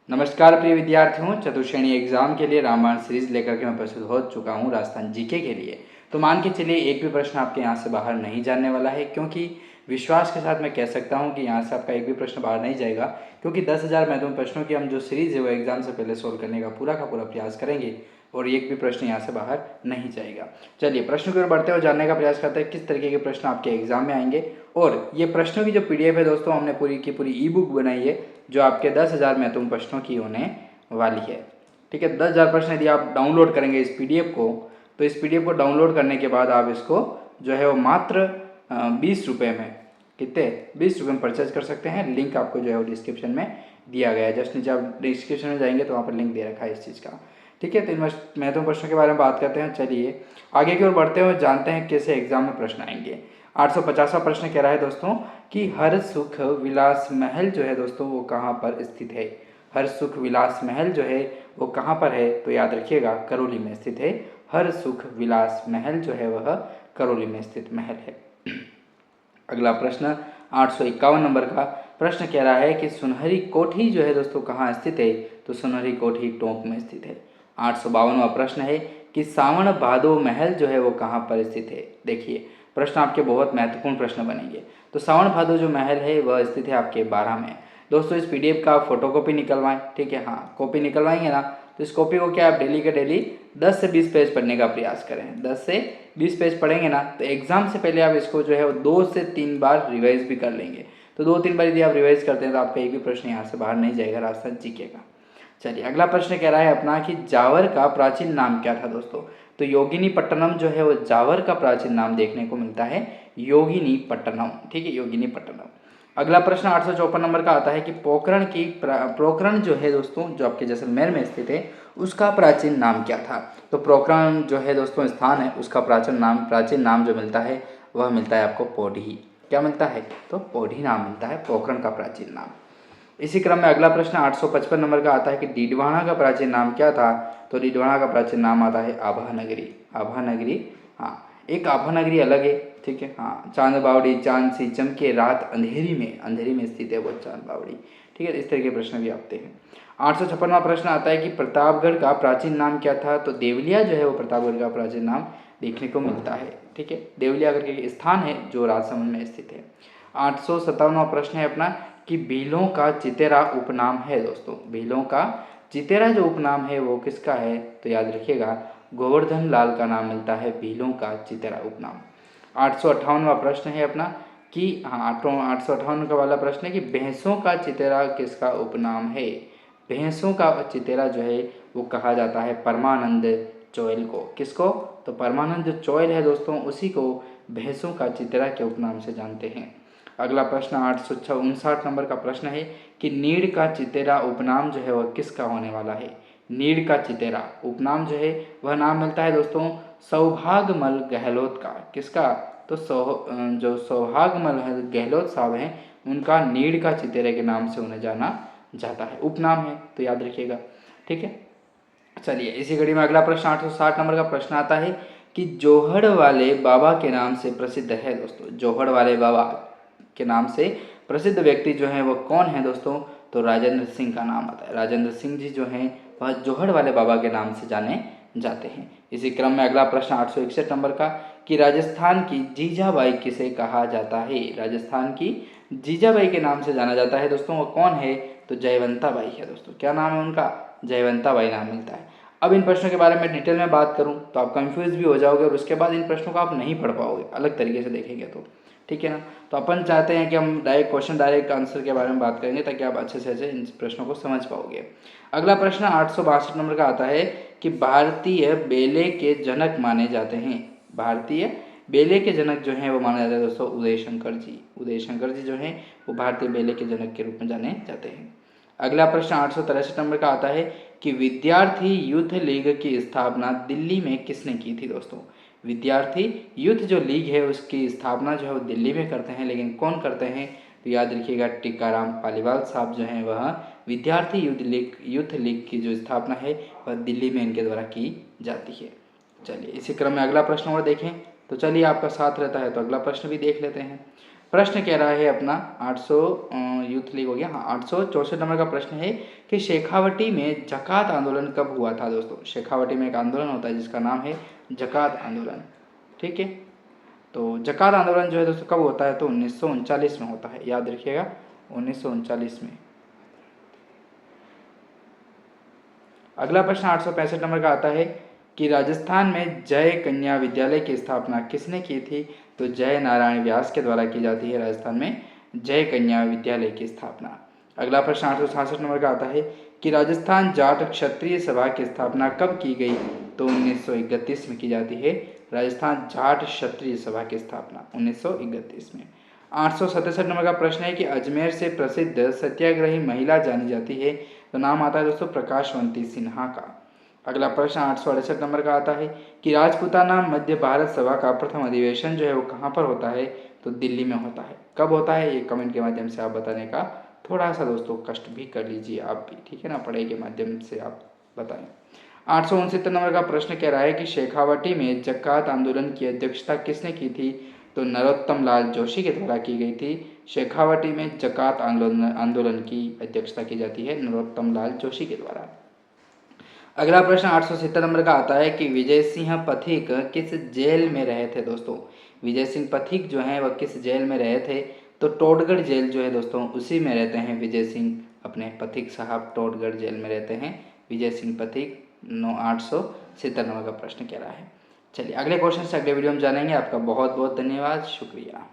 नमस्कार प्रिय विद्यार्थियों, चतुर्श्रेणी एग्जाम के लिए रामायण सीरीज लेकर के मैं प्रस्तुत हो चुका हूँ राजस्थान जीके के लिए। तो मान के चलिए एक भी प्रश्न आपके यहाँ से बाहर नहीं जाने वाला है, क्योंकि विश्वास के साथ मैं कह सकता हूँ कि यहाँ से आपका एक भी प्रश्न बाहर नहीं जाएगा, क्योंकि 10,000 महत्वपूर्ण प्रश्नों की हम जो सीरीज़ है वो एग्जाम से पहले सोल्व करने का पूरा प्रयास करेंगे और एक भी प्रश्न यहाँ से बाहर नहीं जाएगा। चलिए प्रश्न की ओर बढ़ते हुए जानने का प्रयास करते हैं किस तरीके के प्रश्न आपके एग्जाम में आएंगे। और ये प्रश्नों की जो पीडीएफ है दोस्तों, हमने पूरी की पूरी ई बुक बनाई है जो आपके 10,000 महत्वपूर्ण प्रश्नों की होने वाली है। ठीक है, 10,000 प्रश्न यदि आप डाउनलोड करेंगे इस पीडीएफ को, तो इस पीडीएफ को डाउनलोड करने के बाद आप इसको जो है वो मात्र 20 रुपये में, कितने 20 रुपये में परचेज कर सकते हैं। लिंक आपको जो है वो डिस्क्रिप्शन में दिया गया है। जस्ट नीचे आप डिस्क्रिप्शन में जाएंगे तो वहाँ पर लिंक दे रखा है इस चीज़ का। ठीक है, तो इन महत्वपूर्ण प्रश्नों के बारे में बात करते हैं। चलिए आगे की ओर बढ़ते हुए जानते हैं कैसे एग्जाम में प्रश्न आएंगे। 850वां प्रश्न कह रहा है दोस्तों कि हर सुख विलास महल जो है दोस्तों वो कहाँ पर स्थित है। हर सुख विलास महल जो है वो कहाँ पर है, तो याद रखिएगा करौली में स्थित है। हर सुख विलास महल जो है वह करौली में स्थित महल है। अगला प्रश्न 851 नंबर का प्रश्न कह रहा है कि सुनहरी कोठी जो है दोस्तों कहाँ स्थित है, तो सुनहरी कोठी टोंक में स्थित है। 852वां प्रश्न है कि सावन भादो महल जो है वो कहाँ पर स्थित है। देखिए प्रश्न आपके बहुत महत्वपूर्ण प्रश्न बनेंगे। तो सावन भादो जो महल है वह स्थित है आपके 12 में। दोस्तों इस पीडीएफ का फोटो कॉपी निकलवाएं। ठीक है, हाँ कॉपी निकलवाएंगे ना, तो इस कॉपी को क्या आप डेली के डेली 10 से 20 पेज पढ़ने का प्रयास करें। 10 से 20 पेज पढ़ेंगे ना तो एग्जाम से पहले आप इसको जो है वो 2 से 3 बार रिवाइज भी कर लेंगे। तो 2-3 बार यदि आप रिवाइज करते हैं तो आपका एक भी प्रश्न यहाँ से बाहर नहीं जाएगा राजस्थान जीके का। चलिए अगला प्रश्न कह रहा है अपना कि जावर का प्राचीन नाम क्या था दोस्तों। तो योगिनी पट्टनम जो है वो जावर का प्राचीन नाम देखने को मिलता है, योगिनी पट्टनम। ठीक है, योगिनी पट्टनम। अगला प्रश्न 854 नंबर का आता है कि पोखरण जो है दोस्तों जो आपके जैसलमेर में स्थित है उसका प्राचीन नाम क्या था। तो पोखरण जो है दोस्तों स्थान है, उसका प्राचीन नाम जो मिलता है वह मिलता है आपको पौढ़ी। क्या मिलता है, तो पौढ़ी नाम मिलता है पोखरण का प्राचीन नाम। इसी क्रम में अगला प्रश्न 855 नंबर का आता है कि डीडवाना का प्राचीन नाम क्या था। तो डीडवाना का प्राचीन नाम आता है आभा नगरी। आभा नगरी, हाँ एक आभा नगरी अलग है। ठीक है, हाँ चांद बावड़ी चांद सी चमके रात अंधेरी में स्थित है वो चांद बावड़ी। ठीक है, इस तरह के प्रश्न भी आते हैं। 856वां प्रश्न आता है कि प्रतापगढ़ का प्राचीन नाम क्या था। तो देवलिया जो है वो प्रतापगढ़ का प्राचीन नाम देखने को मिलता है। ठीक है, देवलिया करके स्थान है जो राजसमंद में स्थित है। 857वां प्रश्न है अपना कि भीलों का चितेरा उपनाम है दोस्तों। भीलों का चितेरा जो उपनाम है वो किसका है, तो याद रखिएगा गोवर्धन लाल का नाम मिलता है भीलों का चितेरा उपनाम। 858वां प्रश्न है अपना कि हाँ 858 का वाला प्रश्न है कि भैंसों का चितेरा किसका उपनाम है। भैंसों का चितेरा जो है वो कहा जाता है परमानंद चोयल को। किसको, तो परमानंद जो चोयल है दोस्तों उसी को भैंसों का चितेरा के उपनाम से जानते हैं। अगला प्रश्न 859 नंबर का प्रश्न है कि नीड़ का चितेरा उपनाम जो है वह किसका होने वाला है। नीड़ का चितेरा उपनाम जो है वह नाम मिलता है दोस्तों सौभाग्यमल गहलोत का। किसका, तो जो सौभाग्यमल गहलोत साहब हैं उनका नीड़ का चितेरे के नाम से उन्हें जाना जाता है, उपनाम है, तो याद रखिएगा। ठीक है, चलिए इसी कड़ी में अगला प्रश्न 860 नंबर का प्रश्न आता है कि जोहड़ वाले बाबा के नाम से प्रसिद्ध है दोस्तों। जोहड़ वाले बाबा के नाम से प्रसिद्ध व्यक्ति जो है वो कौन है दोस्तों, तो राजेंद्र सिंह का नाम आता है। राजेंद्र सिंह जी जो हैं वह जोहड़ वाले बाबा के नाम से जाने जाते हैं। इसी क्रम में अगला प्रश्न 861 नंबर का कि राजस्थान की जीजाबाई किसे कहा जाता है। राजस्थान की जीजाबाई के नाम से जाना जाता है दोस्तों, वो कौन है, तो जयवंता बाई है दोस्तों। क्या नाम है उनका, जयवंता बाई नाम मिलता है। अब इन प्रश्नों के बारे में डिटेल में बात करूं तो आप कंफ्यूज भी हो जाओगे और उसके बाद इन प्रश्नों को आप नहीं पढ़ पाओगे अलग तरीके से देखेंगे तो। ठीक है ना, तो अपन चाहते हैं कि हम डायरेक्ट आंसर के बारे में बात करेंगे ताकि आप अच्छे से अच्छे इन प्रश्नों को समझ पाओगे। अगला प्रश्न 862 नंबर का आता है कि भारतीय बेले के जनक माने जाते हैं। भारतीय बेले के जनक जो हैं वो माने जाते हैं दोस्तों उदय शंकर जी। उदय शंकर जी जो हैं वो भारतीय बेले के जनक के रूप में जाने जाते हैं। अगला प्रश्न 863 नंबर का आता है कि विद्यार्थी यूथ लीग की स्थापना दिल्ली में किसने की थी दोस्तों। विद्यार्थी यूथ जो लीग है उसकी स्थापना जो है वो दिल्ली में करते हैं, लेकिन कौन करते हैं, तो याद रखिएगा टीकाराम पालीवाल साहब जो हैं वह विद्यार्थी यूथ लीग की जो स्थापना है वह दिल्ली में इनके द्वारा की जाती है। चलिए इसी क्रम में अगला प्रश्न और देखें, तो चलिए आपका साथ रहता है तो अगला प्रश्न भी देख लेते हैं। प्रश्न कह रहा है अपना 800 यूथ लीग हो गया, हाँ 864 नंबर का प्रश्न है कि शेखावटी में जकात आंदोलन कब हुआ था दोस्तों। शेखावटी में एक आंदोलन होता है जिसका नाम है जकात आंदोलन, ठीक है। तो जकात आंदोलन जो है दोस्तों कब होता है, तो 1939 में होता है, याद रखिएगा 1939 में। अगला प्रश्न 865 नंबर का आता है कि राजस्थान में जय कन्या विद्यालय की स्थापना किसने की थी, तो जय नारायण व्यास के द्वारा की जाती है राजस्थान में जय कन्या विद्यालय की स्थापना। अगला प्रश्न 866 नंबर का आता है कि राजस्थान जाट क्षत्रिय सभा की स्थापना कब की गई, तो 1931 में की जाती है राजस्थान जाट क्षत्रिय सभा की स्थापना 1931 में। 867 नंबर का प्रश्न है कि अजमेर से प्रसिद्ध सत्याग्रही महिला जानी जाती है, तो नाम आता है दोस्तों प्रकाशवंती सिन्हा का। अगला प्रश्न 868 नंबर का आता है कि राजपूताना मध्य भारत सभा का प्रथम अधिवेशन जो है वो कहाँ पर होता है, तो दिल्ली में होता है। कब होता है ये कमेंट के माध्यम से आप बताने का थोड़ा सा दोस्तों कष्ट भी कर लीजिए आप भी, ठीक है ना, पढ़ाई के माध्यम से आप बताएं। 869 नंबर का प्रश्न कह रहा है कि शेखावटी में जकात आंदोलन की अध्यक्षता किसने की थी, तो नरोत्तम लाल जोशी के द्वारा की गई थी। शेखावटी में जकात आंदोलन की अध्यक्षता की जाती है नरोत्तम लाल जोशी के द्वारा। अगला प्रश्न 870 नंबर का आता है कि विजय सिंह पथिक किस जेल में रहे थे दोस्तों। विजय सिंह पथिक जो हैं वह किस जेल में रहे थे, तो टोडगढ़ जेल जो है दोस्तों उसी में रहते हैं विजय सिंह, अपने पथिक साहब टोडगढ़ जेल में रहते हैं विजय सिंह पथिक। 870 नंबर का प्रश्न कह रहा है। चलिए अगले क्वेश्चन से अगले वीडियो में जानेंगे। आपका बहुत बहुत धन्यवाद, शुक्रिया।